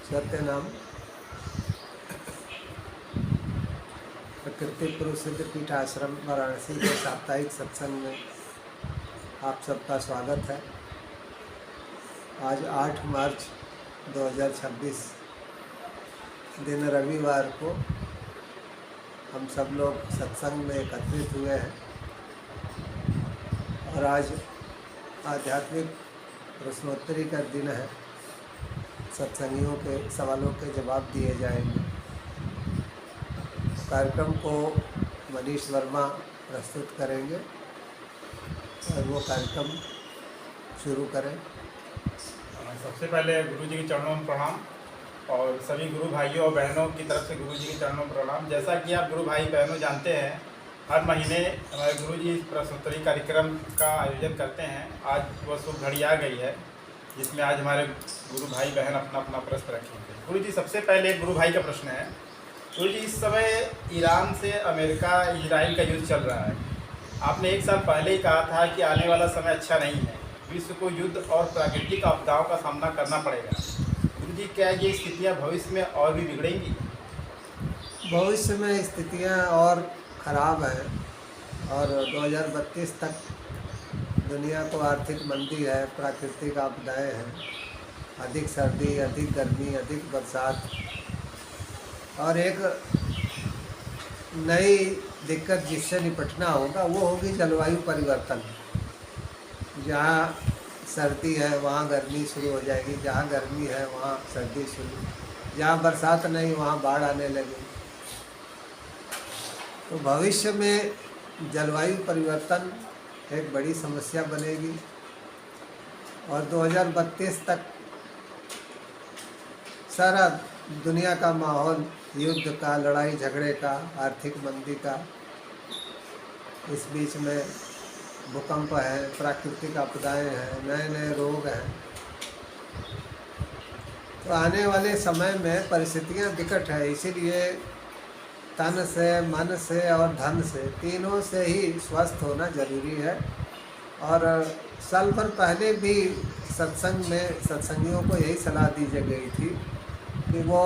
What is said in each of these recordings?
सत्यनाम प्रकृति पुरुष सिद्ध पीठ आश्रम वाराणसी के साप्ताहिक सत्संग में आप सबका स्वागत है। आज 8 मार्च 2026 दिन रविवार को हम सब लोग सत्संग में एकत्रित हुए हैं और आज आध्यात्मिक प्रश्नोत्तरी का दिन है। सत्संगियों के सवालों के जवाब दिए जाएंगे। कार्यक्रम को मनीष वर्मा प्रस्तुत करेंगे और वो कार्यक्रम शुरू करें। सबसे पहले गुरु जी के चरणों में प्रणाम और सभी गुरु भाइयों और बहनों की तरफ से गुरु जी के चरणों में प्रणाम। जैसा कि आप गुरु भाई बहनों जानते हैं, हर महीने हमारे गुरु जी प्रश्नोत्तरी कार्यक्रम का आयोजन करते हैं। आज वह शुभ घड़ी आ गई है जिसमें आज हमारे गुरु भाई बहन अपना अपना प्रश्न रखेंगे। गुरु जी, सबसे पहले गुरु भाई का प्रश्न है। गुरु जी, इस समय ईरान से अमेरिका इजराइल का युद्ध चल रहा है। आपने 1 साल पहले ही कहा था कि आने वाला समय अच्छा नहीं है, विश्व को युद्ध और प्राकृतिक आपदाओं का सामना करना पड़ेगा। गुरु जी, क्या ये स्थितियाँ भविष्य में और भी बिगड़ेंगी? भविष्य में स्थितियाँ और ख़राब हैं और 2032 तक दुनिया को आर्थिक मंदी है, प्राकृतिक आपदाएं हैं, अधिक सर्दी, अधिक गर्मी, अधिक बरसात और एक नई दिक्कत जिससे निपटना होगा वो होगी जलवायु परिवर्तन। जहाँ सर्दी है वहाँ गर्मी शुरू हो जाएगी, जहाँ गर्मी है वहाँ सर्दी शुरू, जहाँ बरसात नहीं वहाँ बाढ़ आने लगेगी। तो भविष्य में जलवायु परिवर्तन एक बड़ी समस्या बनेगी और 2032 तक सारा दुनिया का माहौल युद्ध का, लड़ाई झगड़े का, आर्थिक मंदी का, इस बीच में भूकंप है, प्राकृतिक आपदाएं हैं, नए नए रोग हैं। तो आने वाले समय में परिस्थितियां विकट है। इसीलिए तन से, मन से और धन से, तीनों से ही स्वस्थ होना जरूरी है। और साल भर पहले भी सत्संग में सत्संगियों को यही सलाह दी गई थी कि वो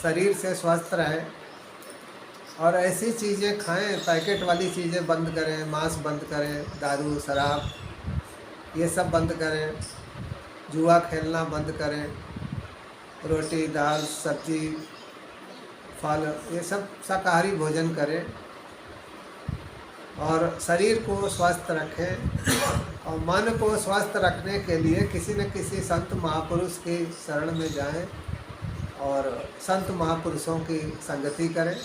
शरीर से स्वस्थ रहें और ऐसी चीज़ें खाएं, पैकेट वाली चीज़ें बंद करें, मांस बंद करें, दारू शराब ये सब बंद करें, जुआ खेलना बंद करें, रोटी दाल सब्जी फल ये सब शाकाहारी भोजन करें और शरीर को स्वस्थ रखें और मन को स्वस्थ रखने के लिए किसी न किसी संत महापुरुष की शरण में जाएं और संत महापुरुषों की संगति करें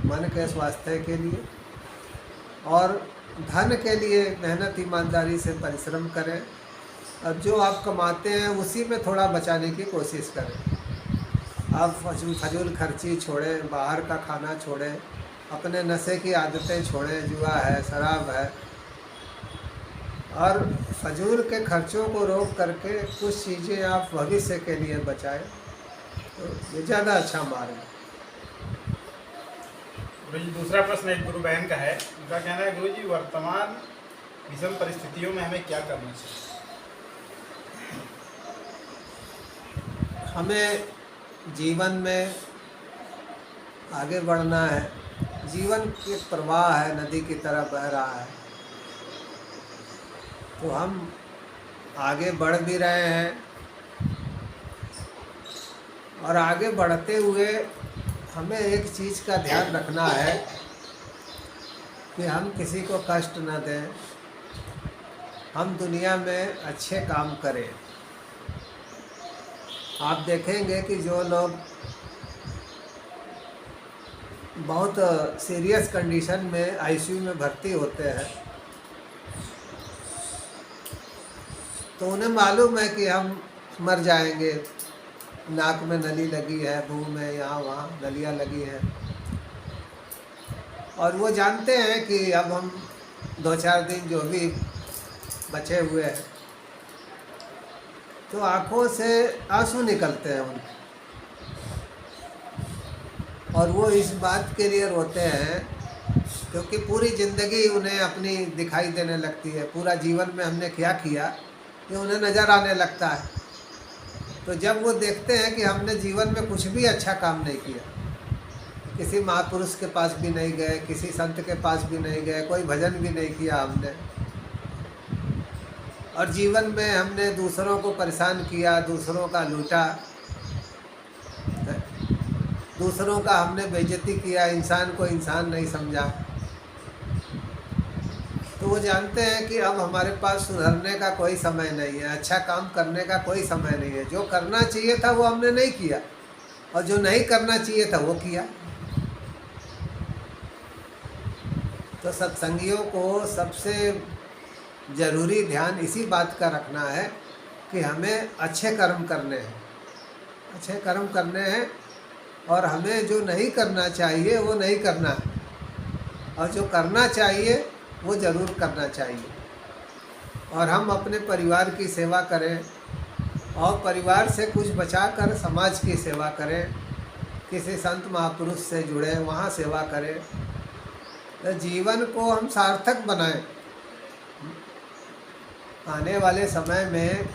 मन के स्वास्थ्य के लिए। और धन के लिए मेहनत ईमानदारी से परिश्रम करें और जो आप कमाते हैं उसी में थोड़ा बचाने की कोशिश करें। आप फजूल खर्ची छोड़ें, बाहर का खाना छोड़ें, अपने नशे की आदतें छोड़ें, जुआ है, शराब है और फजूल के खर्चों को रोक करके कुछ चीज़ें आप भविष्य के लिए बचाएं, तो ये ज़्यादा अच्छा मार्ग है। गुरु जी, दूसरा प्रश्न एक गुरु बहन का है। उनका कहना है, गुरु जी, वर्तमान विषम परिस्थितियों में हमें क्या करना चाहिए? हमें जीवन में आगे बढ़ना है। जीवन एक प्रवाह है, नदी की तरह बह रहा है, तो हम आगे बढ़ भी रहे हैं और आगे बढ़ते हुए हमें एक चीज़ का ध्यान रखना है कि हम किसी को कष्ट न दें, हम दुनिया में अच्छे काम करें। आप देखेंगे कि जो लोग बहुत सीरियस कंडीशन में आईसीयू में भर्ती होते हैं तो उन्हें मालूम है कि हम मर जाएंगे, नाक में नली लगी है, मुंह में यहाँ वहाँ नलियाँ लगी हैं और वो जानते हैं कि अब हम 2-4 दिन जो भी बचे हुए हैं, तो आँखों से आंसू निकलते हैं उनके और वो इस बात के लिए रोते हैं क्योंकि पूरी ज़िंदगी उन्हें अपनी दिखाई देने लगती है। पूरा जीवन में हमने क्या किया ये उन्हें नज़र आने लगता है। तो जब वो देखते हैं कि हमने जीवन में कुछ भी अच्छा काम नहीं किया, किसी महापुरुष के पास भी नहीं गए, किसी संत के पास भी नहीं गए, कोई भजन भी नहीं किया हमने, और जीवन में हमने दूसरों को परेशान किया, दूसरों का लूटा, दूसरों का हमने बेइज्जती किया, इंसान को इंसान नहीं समझा, तो वो जानते हैं कि अब हमारे पास सुधरने का कोई समय नहीं है, अच्छा काम करने का कोई समय नहीं है। जो करना चाहिए था वो हमने नहीं किया, और जो नहीं करना चाहिए था वो किया। तो सत्संगियों को सबसे ज़रूरी ध्यान इसी बात का रखना है कि हमें अच्छे कर्म करने हैं, अच्छे कर्म करने हैं, और हमें जो नहीं करना चाहिए वो नहीं करना है, और जो करना चाहिए वो ज़रूर करना चाहिए। और हम अपने परिवार की सेवा करें, और परिवार से कुछ बचाकर समाज की सेवा करें, किसी संत महापुरुष से जुड़े वहाँ सेवा करें, तो जीवन को हम सार्थक बनाएं। आने वाले समय में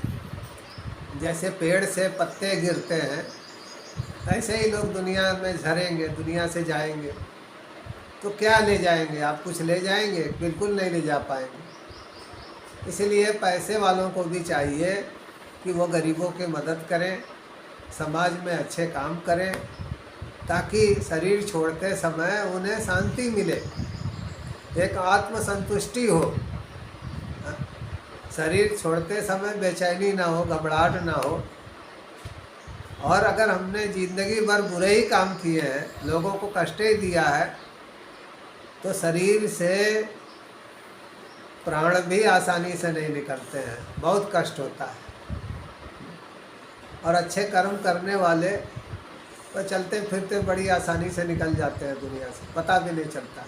जैसे पेड़ से पत्ते गिरते हैं, ऐसे ही लोग दुनिया में झरेंगे, दुनिया से जाएंगे। तो क्या ले जाएंगे? आप कुछ ले जाएंगे? बिल्कुल नहीं ले जा पाएंगे। इसलिए पैसे वालों को भी चाहिए कि वो गरीबों की मदद करें, समाज में अच्छे काम करें, ताकि शरीर छोड़ते समय उन्हें शांति मिले, एक आत्मसंतुष्टि हो, शरीर छोड़ते समय बेचैनी ना हो, घबराहट ना हो। और अगर हमने ज़िंदगी भर बुरे ही काम किए हैं, लोगों को कष्ट ही दिया है, तो शरीर से प्राण भी आसानी से नहीं निकलते हैं, बहुत कष्ट होता है। और अच्छे कर्म करने वाले तो चलते फिरते बड़ी आसानी से निकल जाते हैं दुनिया से, पता भी नहीं चलता है।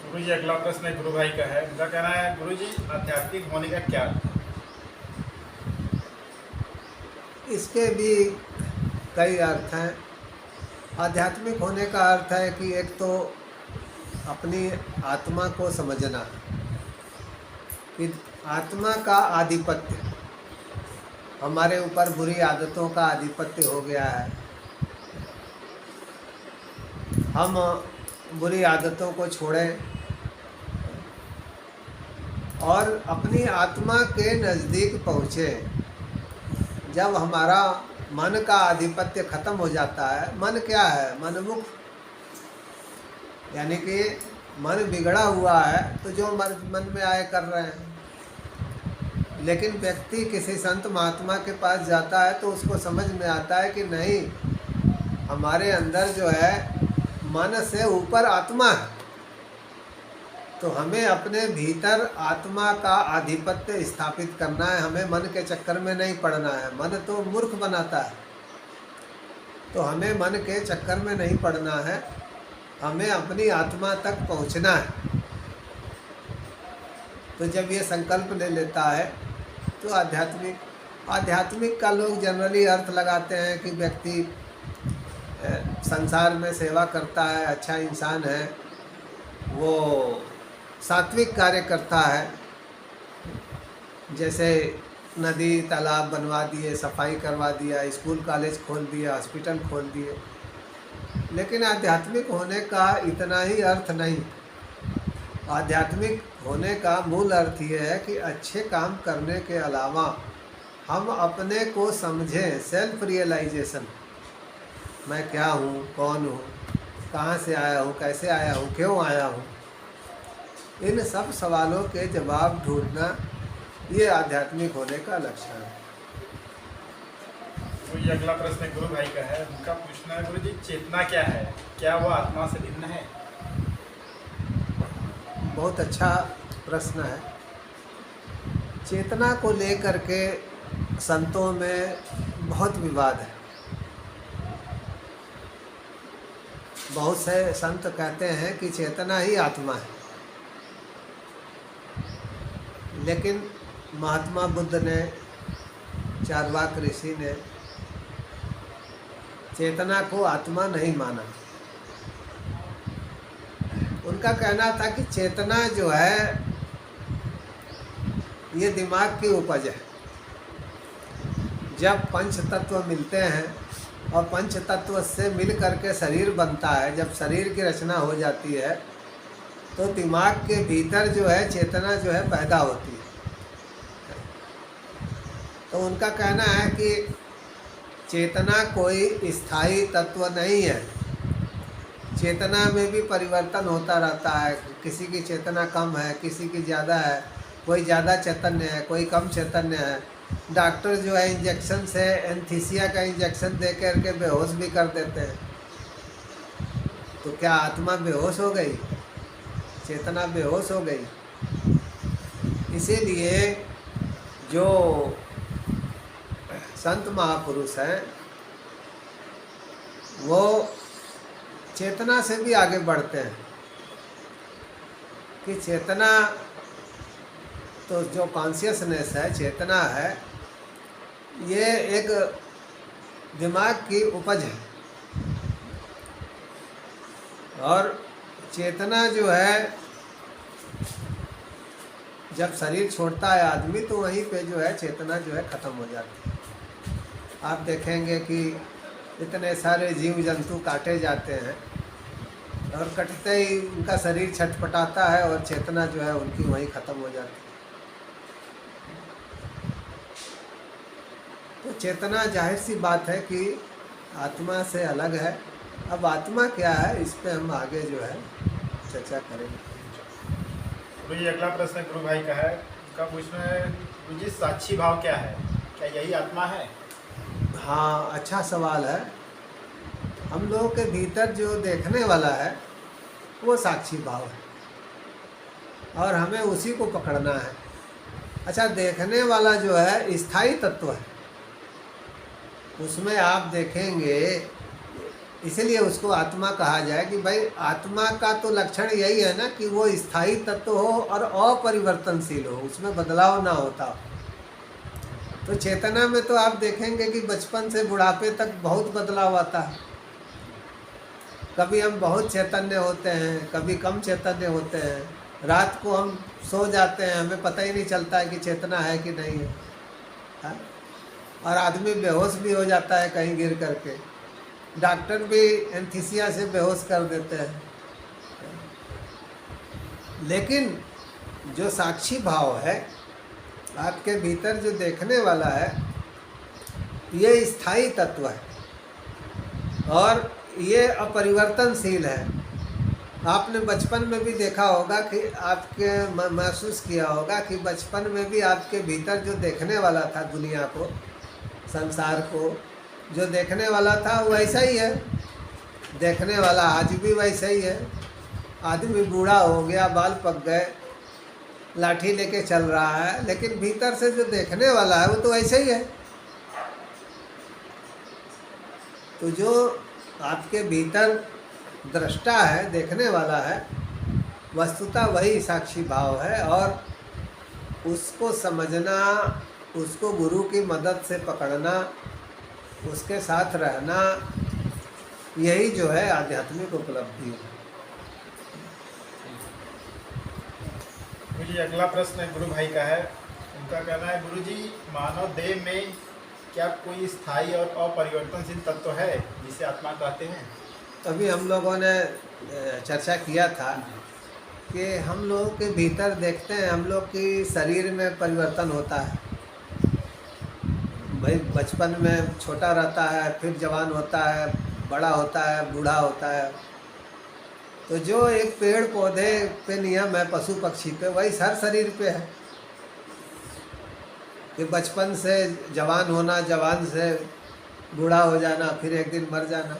गुरु जी, अगला प्रश्न गुरु भाई का है। उनका कहना है, गुरु जी आध्यात्मिक होने का क्या अर्थ है? इसके भी कई अर्थ हैं। आध्यात्मिक होने का अर्थ है कि एक तो अपनी आत्मा को समझना कि आत्मा का आधिपत्य, हमारे ऊपर बुरी आदतों का आधिपत्य हो गया है। हम बुरी आदतों को छोड़ें और अपनी आत्मा के नज़दीक पहुँचे। जब हमारा मन का आधिपत्य खत्म हो जाता है, मन क्या है? मनमुख, यानी कि मन बिगड़ा हुआ है तो जो मन में आए कर रहे हैं। लेकिन व्यक्ति किसी संत महात्मा के पास जाता है तो उसको समझ में आता है कि नहीं, हमारे अंदर जो है मन से ऊपर आत्मा है, तो हमें अपने भीतर आत्मा का आधिपत्य स्थापित करना है। हमें मन के चक्कर में नहीं पड़ना है, मन तो मूर्ख बनाता है, तो हमें मन के चक्कर में नहीं पड़ना है, हमें अपनी आत्मा तक पहुंचना है। तो जब ये संकल्प ले लेता है तो आध्यात्मिक का लोग जनरली अर्थ लगाते हैं कि व्यक्ति संसार में सेवा करता है, अच्छा इंसान है, वो सात्विक कार्य करता है, जैसे नदी तालाब बनवा दिए, सफाई करवा दिया, स्कूल कॉलेज खोल दिया, हॉस्पिटल खोल दिए। लेकिन आध्यात्मिक होने का इतना ही अर्थ नहीं। आध्यात्मिक होने का मूल अर्थ ये है कि अच्छे काम करने के अलावा हम अपने को समझें, सेल्फ रियलाइजेशन। मैं क्या हूँ, कौन हूँ, कहाँ से आया हूँ, कैसे आया हूँ, क्यों आया हूँ, इन सब सवालों के जवाब ढूंढना, ये आध्यात्मिक होने का लक्षण है। तो ये अगला प्रश्न गुरु भाई का है। उनका पूछना है, गुरु जी चेतना क्या है? क्या वो आत्मा से भिन्न है? बहुत अच्छा प्रश्न है। चेतना को लेकर के संतों में बहुत विवाद है। बहुत से संत कहते हैं कि चेतना ही आत्मा है, लेकिन महात्मा बुद्ध ने, चारवाक ऋषि ने चेतना को आत्मा नहीं माना। उनका कहना था कि चेतना जो है ये दिमाग की उपज है। जब पंच तत्व मिलते हैं और पंच तत्व से मिल करके शरीर बनता है, जब शरीर की रचना हो जाती है तो दिमाग के भीतर जो है चेतना जो है पैदा होती है। तो उनका कहना है कि चेतना कोई स्थायी तत्व नहीं है, चेतना में भी परिवर्तन होता रहता है। किसी की चेतना कम है, किसी की ज़्यादा है, कोई ज़्यादा चैतन्य है, कोई कम चैतन्य है। डॉक्टर जो है इंजेक्शन से एंथीसिया का इंजेक्शन दे करके बेहोश भी कर देते हैं। तो क्या आत्मा बेहोश हो गई? चेतना बेहोश हो गई? इसीलिए जो संत महापुरुष हैं वो चेतना से भी आगे बढ़ते हैं कि चेतना तो जो कॉन्शियसनेस है, चेतना है, ये एक दिमाग की उपज है। और चेतना जो है जब शरीर छोड़ता है आदमी तो वहीं पे जो है चेतना जो है ख़त्म हो जाती है। आप देखेंगे कि इतने सारे जीव जंतु काटे जाते हैं और कटते ही उनका शरीर छटपटाता है और चेतना जो है उनकी वहीं ख़त्म हो जाती है। तो चेतना जाहिर सी बात है कि आत्मा से अलग है। अब आत्मा क्या है इस पे हम आगे जो है चर्चा करेंगे। तो ये अगला प्रश्न गुरु भाई का है, उनका पूछना है गुरु जी साक्षी भाव क्या है, क्या यही आत्मा है? हाँ, अच्छा सवाल है। हम लोगों के भीतर जो देखने वाला है वो साक्षी भाव है और हमें उसी को पकड़ना है। अच्छा, देखने वाला जो है स्थायी तत्व है, उसमें आप देखेंगे, इसलिए उसको आत्मा कहा जाए कि भाई आत्मा का तो लक्षण यही है ना कि वो स्थायी तत्व हो और अपरिवर्तनशील हो, उसमें बदलाव ना होता हो। तो चेतना में तो आप देखेंगे कि बचपन से बुढ़ापे तक बहुत बदलाव आता है। कभी हम बहुत चैतन्य होते हैं, कभी कम चैतन्य होते हैं। रात को हम सो जाते हैं, हमें पता ही नहीं चलता है कि चेतना है कि नहीं है, हाँ? और आदमी बेहोश भी हो जाता है कहीं गिर करके। डॉक्टर भी एंथीसिया से बेहोश कर देते हैं। लेकिन जो साक्षी भाव है, आपके भीतर जो देखने वाला है, ये स्थायी तत्व है और ये अपरिवर्तनशील है। आपने बचपन में भी देखा होगा कि आपके महसूस किया होगा कि बचपन में भी आपके भीतर जो देखने वाला था, दुनिया को, संसार को जो देखने वाला था वैसा ही है। देखने वाला आज भी वैसा ही है। आदमी बूढ़ा हो गया, बाल पक गए, लाठी लेके चल रहा है, लेकिन भीतर से जो देखने वाला है वो तो ऐसा ही है। तो जो आपके भीतर दृष्टा है, देखने वाला है, वस्तुतः वही साक्षी भाव है। और उसको समझना, उसको गुरु की मदद से पकड़ना, उसके साथ रहना, यही जो है आध्यात्मिक उपलब्धि है। गुरु जी अगला प्रश्न गुरु भाई का है, उनका कहना है गुरु जी मानव देह में क्या कोई स्थायी और अपरिवर्तनशील तत्व है जिसे आत्मा कहते हैं? अभी हम लोगों ने चर्चा किया था कि हम लोगों के भीतर देखते हैं, हम लोग की शरीर में परिवर्तन होता है। भाई बचपन में छोटा रहता है, फिर जवान होता है, बड़ा होता है, बूढ़ा होता है। तो जो एक पेड़ पौधे पे नियम है पशु पक्षी पे, वही हर शरीर पे है कि बचपन से जवान होना, जवान से बूढ़ा हो जाना, फिर एक दिन मर जाना।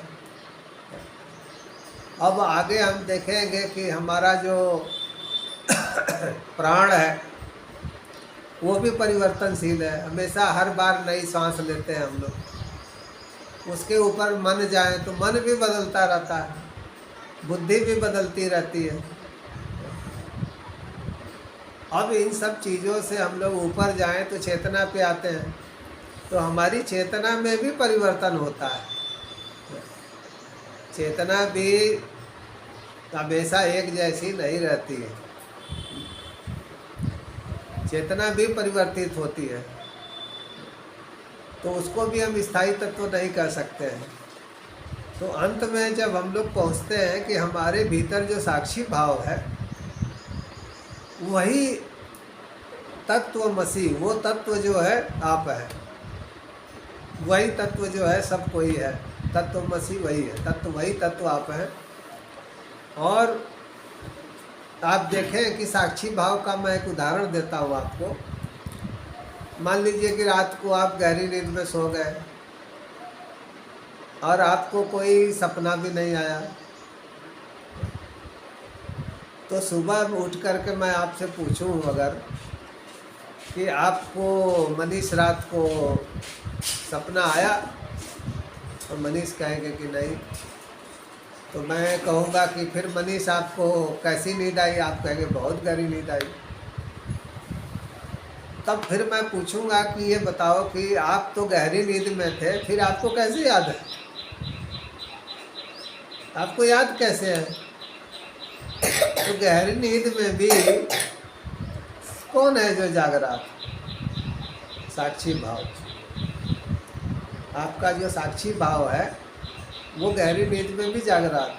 अब आगे हम देखेंगे कि हमारा जो प्राण है वो भी परिवर्तनशील है। हमेशा हर बार नई सांस लेते हैं हम लोग। उसके ऊपर मन जाए तो मन भी बदलता रहता है, बुद्धि भी बदलती रहती है। अब इन सब चीज़ों से हम लोग ऊपर जाएं तो चेतना पे आते हैं, तो हमारी चेतना में भी परिवर्तन होता है। चेतना भी हमेशा एक जैसी नहीं रहती है। चेतना भी परिवर्तित होती है, तो उसको भी हम स्थायी तत्व नहीं कह सकते हैं। तो अंत में जब हम लोग पहुँचते हैं कि हमारे भीतर जो साक्षी भाव है वही तत्वमसि, वो तत्व जो है आप है, वही तत्व जो है सब कोई है, तत्वमसि वही है, तत्व वही तत्व आप है। और आप देखें कि साक्षी भाव का मैं एक उदाहरण देता हूँ आपको। मान लीजिए कि रात को आप गहरी नींद में सो गए और आपको कोई सपना भी नहीं आया, तो सुबह उठ करके मैं आपसे पूछूं अगर कि आपको मनीष रात को सपना आया, तो मनीष कहेंगे कि नहीं, तो मैं कहूँगा कि फिर मनीष आपको कैसी नींद आई, आप कहेंगे बहुत गहरी नींद आई। तब फिर मैं पूछूंगा कि ये बताओ कि आप तो गहरी नींद में थे, फिर आपको कैसे याद है, आपको याद कैसे है? तो गहरी नींद में भी कौन है जो जाग रहा था? साक्षी भाव। आपका जो साक्षी भाव है वो गहरी नींद में भी जाग रहा था।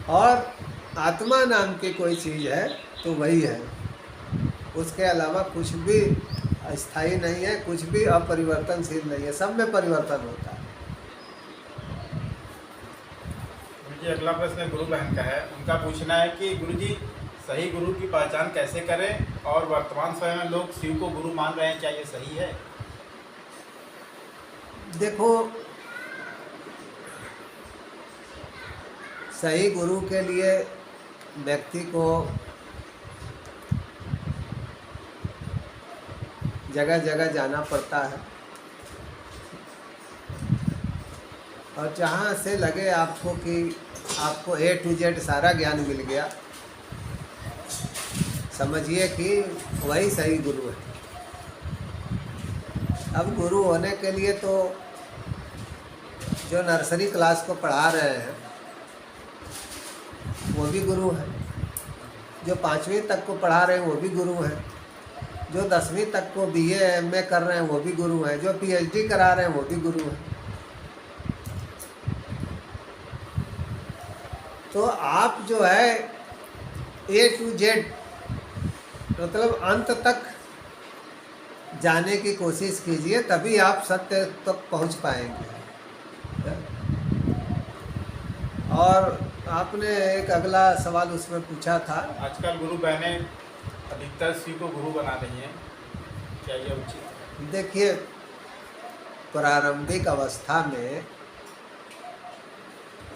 और आत्मा नाम की कोई चीज़ है तो वही है, उसके अलावा कुछ भी अस्थाई नहीं है, कुछ भी अपरिवर्तनशील नहीं है, सब में परिवर्तन होता है। गुरुजी अगला प्रश्न गुरु बहन का है। उनका पूछना है कि गुरुजी सही गुरु की पहचान कैसे करें, और वर्तमान समय में लोग शिव को गुरु मान रहे हैं, क्या ये सही है? देखो, सही गुरु के लिए व्यक्ति को जगह जगह जाना पड़ता है, और जहाँ से लगे आपको कि आपको A to Z सारा ज्ञान मिल गया, समझिए कि वही सही गुरु है। अब गुरु होने के लिए तो जो नर्सरी क्लास को पढ़ा रहे हैं वो भी गुरु है, जो 5वीं तक को पढ़ा रहे हैं वो भी गुरु हैं, जो 10वीं तक को BA MA कर रहे हैं वो भी गुरु हैं, जो PhD करा रहे हैं वो भी गुरु हैं। तो आप जो है A to Z मतलब अंत तक जाने की कोशिश कीजिए, तभी आप सत्य तक पहुंच पाएंगे। और आपने एक अगला सवाल उसमें पूछा था, आजकल गुरु बहनें अधिकतर शिव को गुरु बना रही हैं, क्या ये उचित? देखिए, प्रारंभिक अवस्था में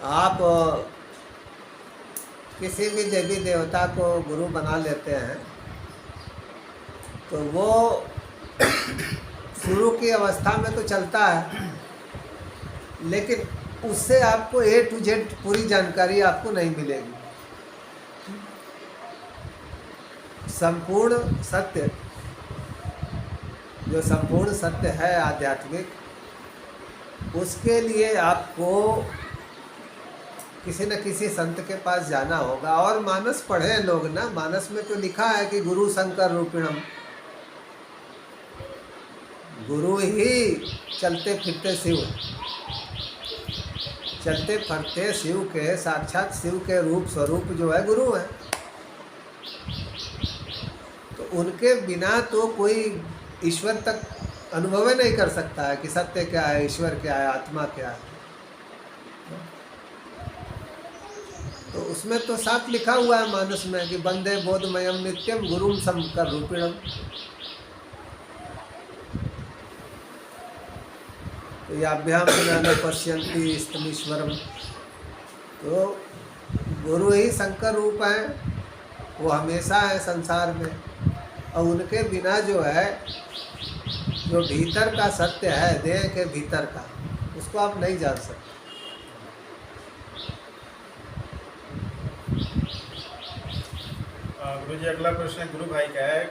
आप किसी भी देवी देवता को गुरु बना लेते हैं तो वो शुरू की अवस्था में तो चलता है, लेकिन उससे आपको A to Z पूरी जानकारी आपको नहीं मिलेगी। संपूर्ण सत्य, जो संपूर्ण सत्य है आध्यात्मिक, उसके लिए आपको किसी न किसी संत के पास जाना होगा। और मानस पढ़े लोग ना, मानस में तो लिखा है कि गुरु शंकर रूपिणम, गुरु ही चलते फिरते शिव, चलते फिरते शिव के, साक्षात शिव के रूप स्वरूप जो है गुरु है। तो उनके बिना तो कोई ईश्वर तक अनुभव नहीं कर सकता है कि सत्य क्या है, ईश्वर क्या है, आत्मा क्या है। तो उसमें तो साफ लिखा हुआ है मानस में कि वंदे बोधमयम नित्यम गुरुम शंकर रूपिणम। तो याभ्याम न पश्यन्ति स्तमीश्वरम, तो गुरु ही शंकर रूप है, वो हमेशा है संसार में। और उनके बिना जो है, जो भीतर का सत्य है, देह के भीतर का, उसको आप नहीं जान सकते। गुरुजी अगला प्रश्न गुरु भाई का है।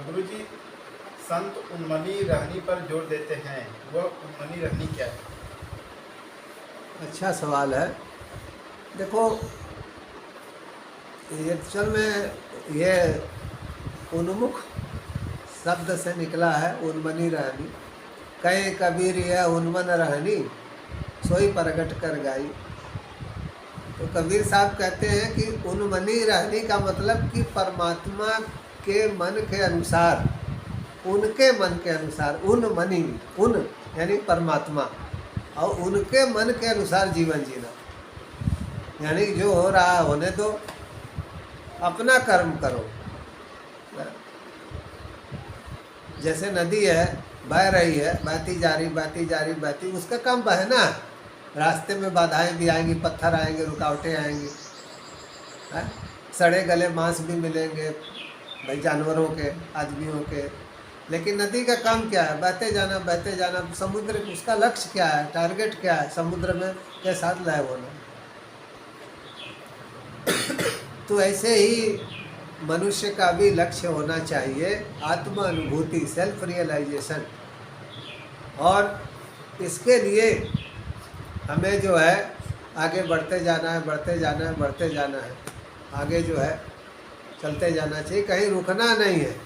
गुरुजी संत उन्मनी रहनी पर जोर देते हैं, वह उन्मनी रहनी क्या है? अच्छा सवाल है। देखो, एक्चुअल में ये उन्मुख शब्द से निकला है, उन्मनी रहनी। कहे कबीर यह उन्मन रहनी, सोई प्रगट कर गाई। तो कबीर साहब कहते हैं कि उन्मनी रहनी का मतलब कि परमात्मा के मन के अनुसार, उनके मन के अनुसार, उन्मनी, उन यानी परमात्मा, और उनके मन के अनुसार जीवन जीना। यानी जो हो रहा होने दो, अपना कर्म करो। जैसे नदी है, बह रही है, बहती जा रही, बहती जा रही, बहती, उसका काम बहना है। रास्ते में बाधाएं भी आएंगी, पत्थर आएंगे, रुकावटें आएंगी, है? सड़े गले मांस भी मिलेंगे भाई, जानवरों के, आदमियों के। लेकिन नदी का काम क्या है? बहते जाना, बहते जाना। समुद्र उसका लक्ष्य क्या है, टारगेट क्या है? समुद्र में के साथ लय होना। तो ऐसे ही मनुष्य का भी लक्ष्य होना चाहिए आत्म अनुभूति, सेल्फ रियलाइजेशन। और इसके लिए हमें जो है आगे बढ़ते जाना है, बढ़ते जाना है, बढ़ते जाना है। आगे जो है चलते जाना चाहिए, कहीं रुकना नहीं है,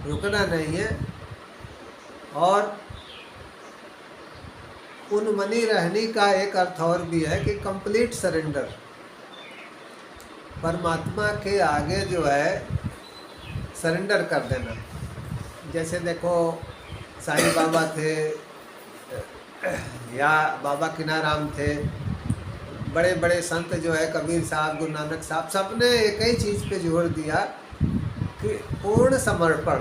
रुकना नहीं है। और उन्मनी रहने का एक अर्थ और भी है कि कंप्लीट सरेंडर। परमात्मा के आगे जो है सरेंडर कर देना। जैसे देखो साईं बाबा थे या बाबा किनाराम थे, बड़े बड़े संत जो है, कबीर साहब, गुरु नानक साहब, सबने एक ही चीज़ पे जोर दिया कि पूर्ण समर्पण।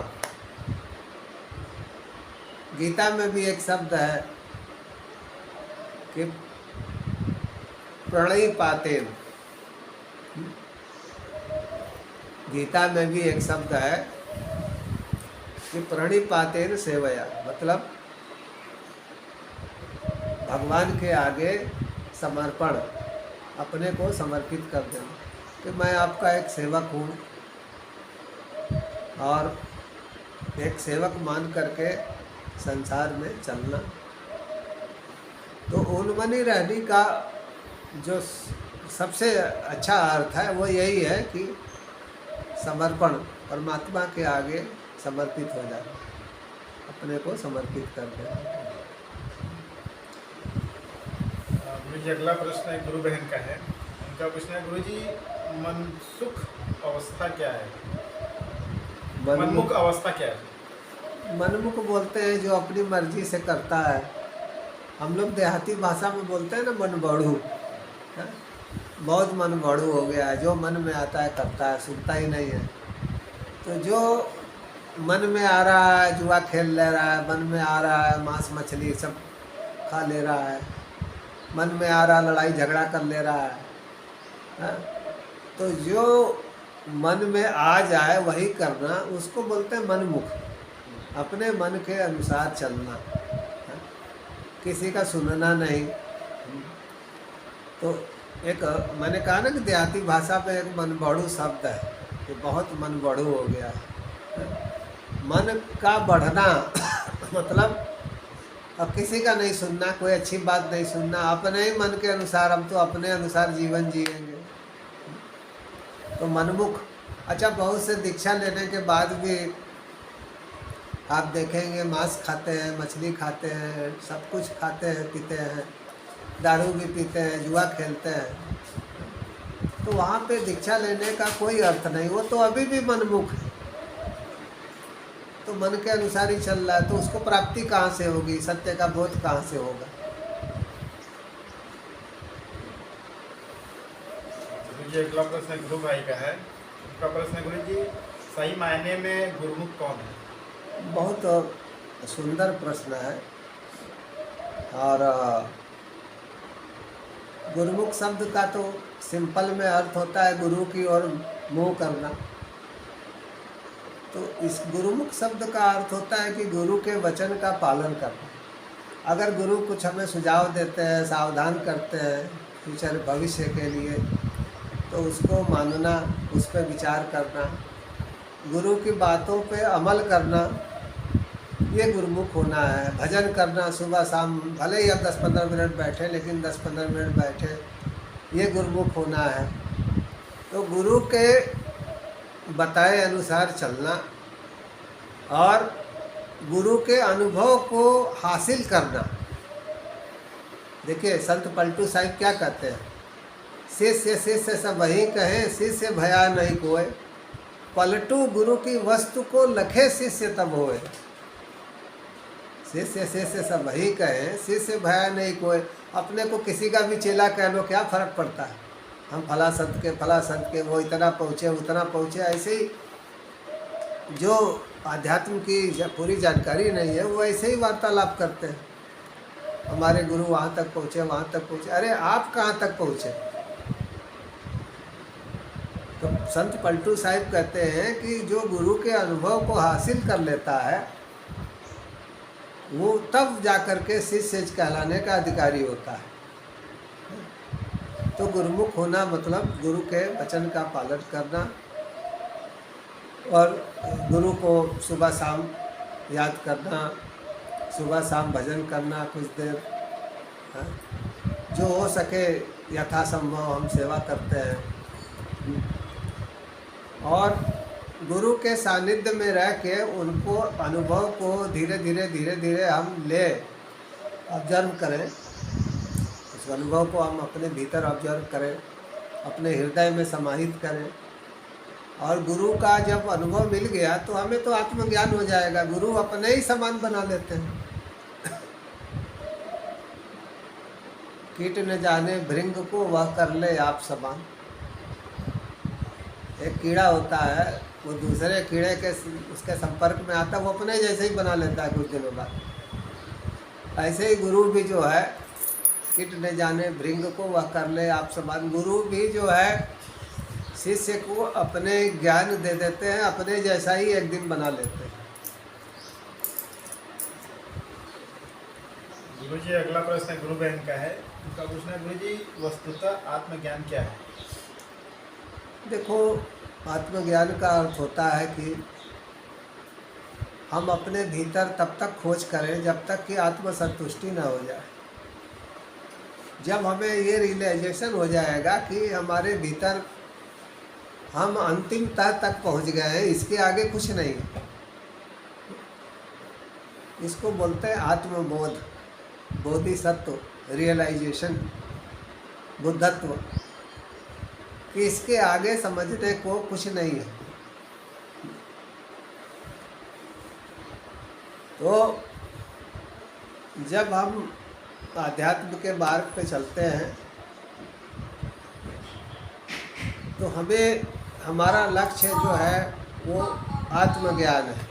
गीता में भी एक शब्द है कि प्रणिपातेन। गीता में भी एक शब्द है कि प्रणिपातेन सेवया, मतलब भगवान के आगे समर्पण, अपने को समर्पित कर देना कि मैं आपका एक सेवक हूँ, और एक सेवक मान करके संसार में चलना। तो उन्मनी रहने का जो सबसे अच्छा अर्थ है वो यही है कि समर्पण, परमात्मा के आगे समर्पित हो जाना, अपने को समर्पित कर देना। गुरु जी अगला प्रश्न एक गुरु बहन का है। उनका प्रश्न है, गुरु जी मनसुख अवस्था क्या है? मनमुख अवस्था क्या है? मनमुख बोलते हैं जो अपनी मर्जी से करता है। हम लोग देहाती भाषा में बोलते हैं ना, मन बढ़ू। बहुत मन बढ़ू हो गया है, जो मन में आता है करता है, सुनता ही नहीं है। तो जो मन में आ रहा है जुआ खेल ले रहा है, मन में आ रहा है मांस मछली सब खा ले रहा है, मन में आ रहा लड़ाई झगड़ा कर ले रहा है। तो जो मन में आ जाए वही करना, उसको बोलते हैं मनमुख। अपने मन के अनुसार चलना, किसी का सुनना नहीं। तो एक मैंने कहा ना कि देहाती भाषा में एक मनबढ़ू शब्द है कि बहुत मनबढ़ू हो गया है। मन का बढ़ना मतलब अब किसी का नहीं सुनना, कोई अच्छी बात नहीं सुनना, अपने ही मन के अनुसार, हम तो अपने अनुसार जीवन जिएंगे। तो मनमुख। अच्छा, बहुत से दीक्षा लेने के बाद भी आप देखेंगे मांस खाते हैं, मछली खाते हैं, सब कुछ खाते हैं, पीते हैं, दारू भी पीते हैं, जुआ खेलते हैं। तो वहाँ पे दीक्षा लेने का कोई अर्थ नहीं, वो तो अभी भी मनमुख है, तो मन के अनुसार ही चल रहा है। तो उसको प्राप्ति कहाँ से होगी, सत्य का बोध कहाँ से होगा? गुरु जी अगला प्रश्न गुरु भाई का है। उनका प्रश्न है, गुरु जी सही मायने में गुरुमुख कौन है? बहुत सुंदर प्रश्न है। और गुरुमुख शब्द का तो सिंपल में अर्थ होता है गुरु की ओर मुँह करना। तो इस गुरुमुख शब्द का अर्थ होता है कि गुरु के वचन का पालन करना। अगर गुरु कुछ हमें सुझाव देते हैं, सावधान करते हैं फ्यूचर भविष्य के लिए, तो उसको मानना, उस पर विचार करना, गुरु की बातों पे अमल करना, ये गुरुमुख होना है। भजन करना सुबह शाम, भले ही अब 10-15 मिनट बैठे, लेकिन 10-15 मिनट बैठे, ये गुरुमुख होना है। तो गुरु के बताए अनुसार चलना और गुरु के अनुभव को हासिल करना। देखिए संत पलटू साहिब क्या कहते हैं, शिष्य शिष्य सब वही कहे, शिष्य भया नहीं कोय, पलटू गुरु की वस्तु को लखे शिष्य तब होए। शिष्य शिष्य सब वही कहे, शिष्य भया नहीं कोय। अपने को किसी का भी चेला कह लो, क्या फर्क पड़ता है, हम फला संत के वो इतना पहुँचे उतना पहुँचे। ऐसे ही जो आध्यात्म की पूरी जानकारी नहीं है वो ऐसे ही वार्तालाप करते हैं, हमारे गुरु वहाँ तक पहुँचे वहाँ तक पहुँचे। अरे आप कहाँ तक पहुँचे? तो संत पलटू साहिब कहते हैं कि जो गुरु के अनुभव को हासिल कर लेता है वो तब जाकर के शिष्य कहलाने का अधिकारी होता है। तो गुरुमुख होना मतलब गुरु के वचन का पालन करना और गुरु को सुबह शाम याद करना, सुबह शाम भजन करना कुछ देर, जो हो सके यथासंभव हम सेवा करते हैं। और गुरु के सानिध्य में रह के उनको अनुभव को धीरे धीरे हम ले ऑब्जर्व करें, उस अनुभव को हम अपने भीतर ऑब्जर्व करें, अपने हृदय में समाहित करें। और गुरु का जब अनुभव मिल गया तो हमें तो आत्मज्ञान हो जाएगा, गुरु अपने ही समान बना लेते हैं। कीट न जाने भृंग को वह कर ले आप समान। एक कीड़ा होता है, वो दूसरे कीड़े के उसके संपर्क में आता है, वो अपने जैसे ही बना लेता है कुछ दिनों बाद। ऐसे ही गुरु भी जो है, कीट न जाने भृंग को वह कर ले आप समान। गुरु भी जो है शिष्य को अपने ज्ञान दे देते हैं, अपने जैसा ही एक दिन बना लेते हैं। गुरु जी अगला प्रश्न गुरु बहन का है, उनका पूछना है, गुरु जी वस्तुतः आत्मज्ञान क्या है? देखो आत्मज्ञान का अर्थ होता है कि हम अपने भीतर तब तक खोज करें जब तक कि आत्मसंतुष्टि न हो जाए। जब हमें ये रियलाइजेशन हो जाएगा कि हमारे भीतर हम अंतिम तह तक पहुंच गए हैं, इसके आगे कुछ नहीं है, इसको बोलते हैं आत्मबोध, बोधिसत्व, रियलाइजेशन, बुद्धत्व, कि इसके आगे समझने को कुछ नहीं है। तो जब हम आध्यात्म के मार्ग पे चलते हैं तो हमें हमारा लक्ष्य जो है वो आत्मज्ञान है,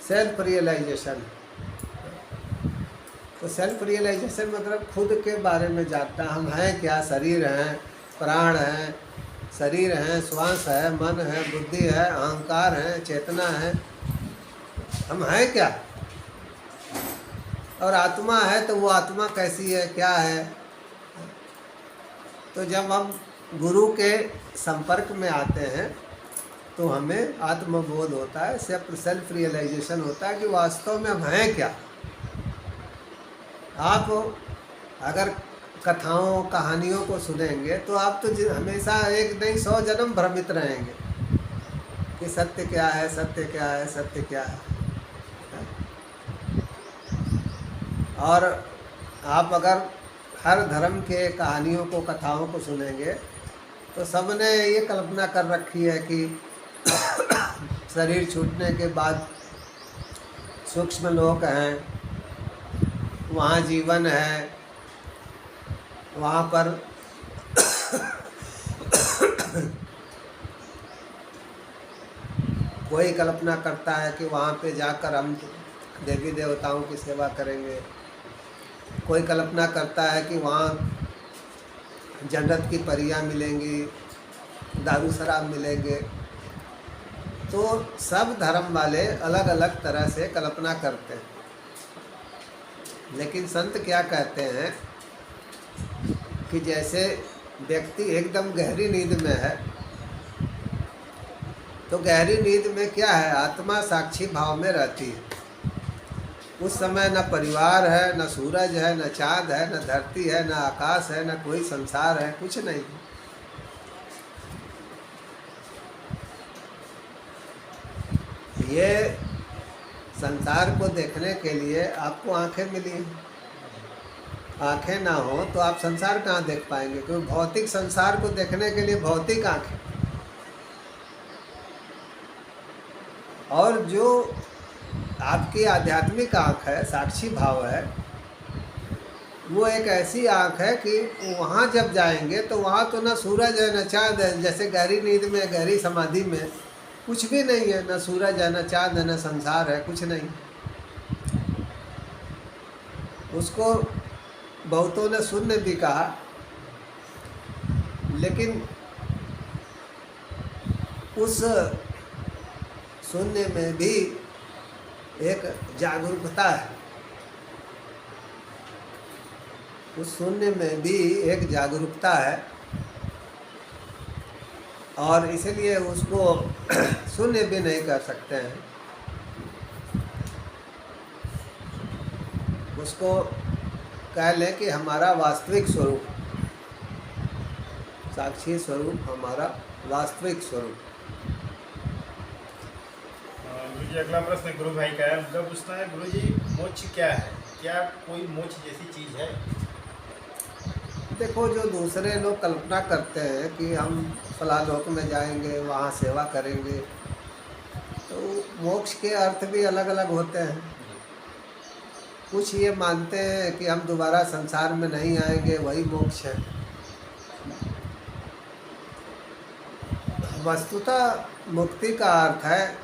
सेल्फ रियलाइजेशन। तो सेल्फ रियलाइजेशन मतलब खुद के बारे में जानना, हम हैं क्या, शरीर हैं, प्राण हैं, शरीर हैं, श्वास है, मन है, बुद्धि है, अहंकार है, चेतना है, हम हैं क्या, और आत्मा है तो वो आत्मा कैसी है, क्या है। तो जब हम गुरु के संपर्क में आते हैं तो हमें आत्मबोध होता है, सेल्फ रियलाइजेशन होता है कि वास्तव में हम हैं क्या। आप अगर कथाओं कहानियों को सुनेंगे तो आप तो हमेशा एक नहीं 100 जन्म भ्रमित रहेंगे कि सत्य क्या है, सत्य क्या है, सत्य क्या है। और आप अगर हर धर्म के कहानियों को कथाओं को सुनेंगे तो सबने ये कल्पना कर रखी है कि शरीर छूटने के बाद सूक्ष्म लोक हैं, वहाँ जीवन है, वहाँ पर कोई कल्पना करता है कि वहाँ पे जाकर हम देवी देवताओं की सेवा करेंगे, कोई कल्पना करता है कि वहाँ जन्नत की परियां मिलेंगी, दारू शराब मिलेंगे। तो सब धर्म वाले अलग अलग तरह से कल्पना करते हैं, लेकिन संत क्या कहते हैं कि जैसे व्यक्ति एकदम गहरी नींद में है तो गहरी नींद में क्या है, आत्मा साक्षी भाव में रहती है। उस समय न परिवार है, न सूरज है, न चाँद है, न धरती है, न आकाश है, न कोई संसार है, कुछ नहीं। ये संसार को देखने के लिए आपको आंखें मिली हैं। आंखें ना हो तो आप संसार कहाँ देख पाएंगे, क्योंकि भौतिक संसार को देखने के लिए भौतिक आंखें, और जो आपकी आध्यात्मिक आंख है, साक्षी भाव है, वो एक ऐसी आंख है कि वहाँ जब जाएंगे तो वहाँ तो ना सूरज है न चाँद है। जैसे गहरी नींद में, गहरी समाधि में कुछ भी नहीं है, न सूरज है, न चाँद है, न संसार है, कुछ नहीं। उसको बहुतों ने शून्य भी कहा, लेकिन उस शून्य में भी एक जागरूकता है, उस शून्य में भी एक जागरूकता है, और इसलिए उसको शून्य भी नहीं कर सकते हैं। उसको कह लें कि हमारा वास्तविक स्वरूप, साक्षी स्वरूप, हमारा वास्तविक स्वरूप। गुरु जी अगला प्रश्न गुरु भाई का है, उनका पूछना है, गुरु जी मोक्ष क्या है? क्या कोई मोक्ष जैसी चीज़ है? देखो, जो दूसरे लोग कल्पना करते हैं कि हम फला लोक में जाएंगे, वहाँ सेवा करेंगे, तो मोक्ष के अर्थ भी अलग अलग होते हैं। कुछ ये मानते हैं कि हम दोबारा संसार में नहीं आएंगे, वही मोक्ष है। वस्तुतः मुक्ति का अर्थ है,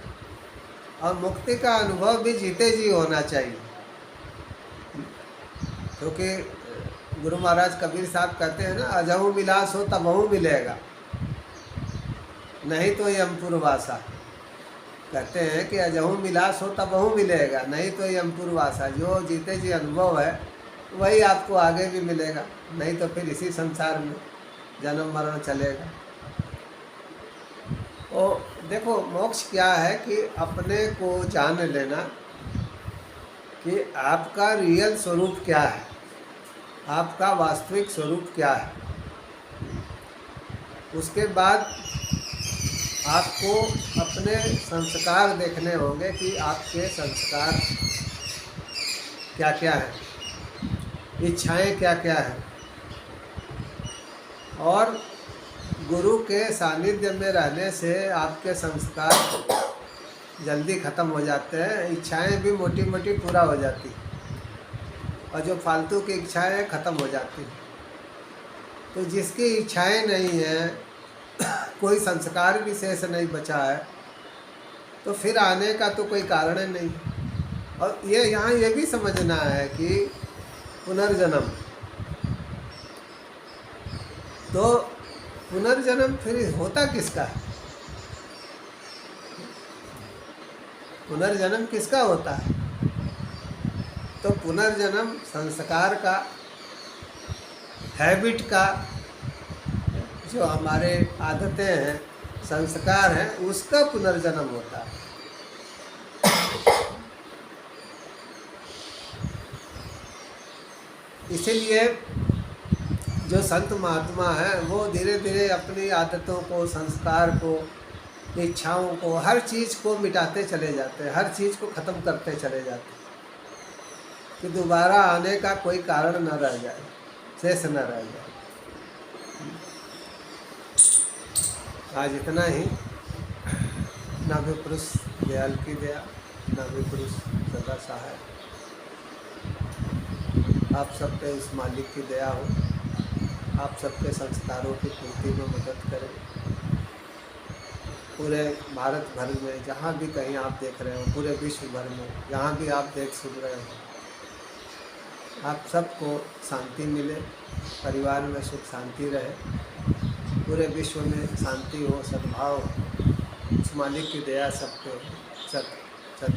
और मुक्ति का अनुभव भी जीते जी होना चाहिए, क्योंकि गुरु महाराज कबीर साहब कहते हैं ना, अजहू विलास हो तबहू मिलेगा, नहीं तो यमपुरवासा। कहते हैं कि अजहू विलास हो तबहू मिलेगा, नहीं तो यमपुरवासा। जो जीते जी अनुभव है वही आपको आगे भी मिलेगा, नहीं तो फिर इसी संसार में जन्म मरण चलेगा। और देखो, मोक्ष क्या है कि अपने को जान लेना कि आपका रियल स्वरूप क्या है, आपका वास्तविक स्वरूप क्या है। उसके बाद आपको अपने संस्कार देखने होंगे कि आपके संस्कार क्या क्या हैं, इच्छाएं क्या क्या हैं। और गुरु के सानिध्य में रहने से आपके संस्कार जल्दी ख़त्म हो जाते हैं, इच्छाएं भी मोटी मोटी पूरा हो जाती हैं, और जो फालतू की इच्छाएं ख़त्म हो जाती हैं। तो जिसकी इच्छाएं नहीं हैं, कोई संस्कार भी शेष नहीं बचा है, तो फिर आने का तो कोई कारण नहीं। और ये यहाँ ये भी समझना है कि पुनर्जन्म, तो पुनर्जन्म फिर होता किसका है? पुनर्जन्म किसका होता है? तो पुनर्जन्म संस्कार का, हैबिट का, जो हमारे आदतें हैं, संस्कार हैं, उसका पुनर्जन्म होता है। इसीलिए जो संत महात्मा हैं वो धीरे धीरे अपनी आदतों को, संस्कार को, इच्छाओं को, हर चीज़ को मिटाते चले जाते हैं, हर चीज़ को ख़त्म करते चले जाते हैं, कि दोबारा आने का कोई कारण न रह जाए, शेष न रह जाए। आज इतना ही। नाभि पुरुष दयाल की दया, नाभि पुरुष सदा सहाय। आप सब पे इस मालिक की दया हो, आप सबके संस्कारों की पूर्ति में मदद करें। पूरे भारत भर में जहाँ भी कहीं आप देख रहे हो, पूरे विश्व भर में जहाँ भी आप देख सुन रहे हो, आप सबको शांति मिले, परिवार में सुख शांति रहे, पूरे विश्व में शांति हो, सद्भाव हो। उस मालिक की दया सब पे सत सत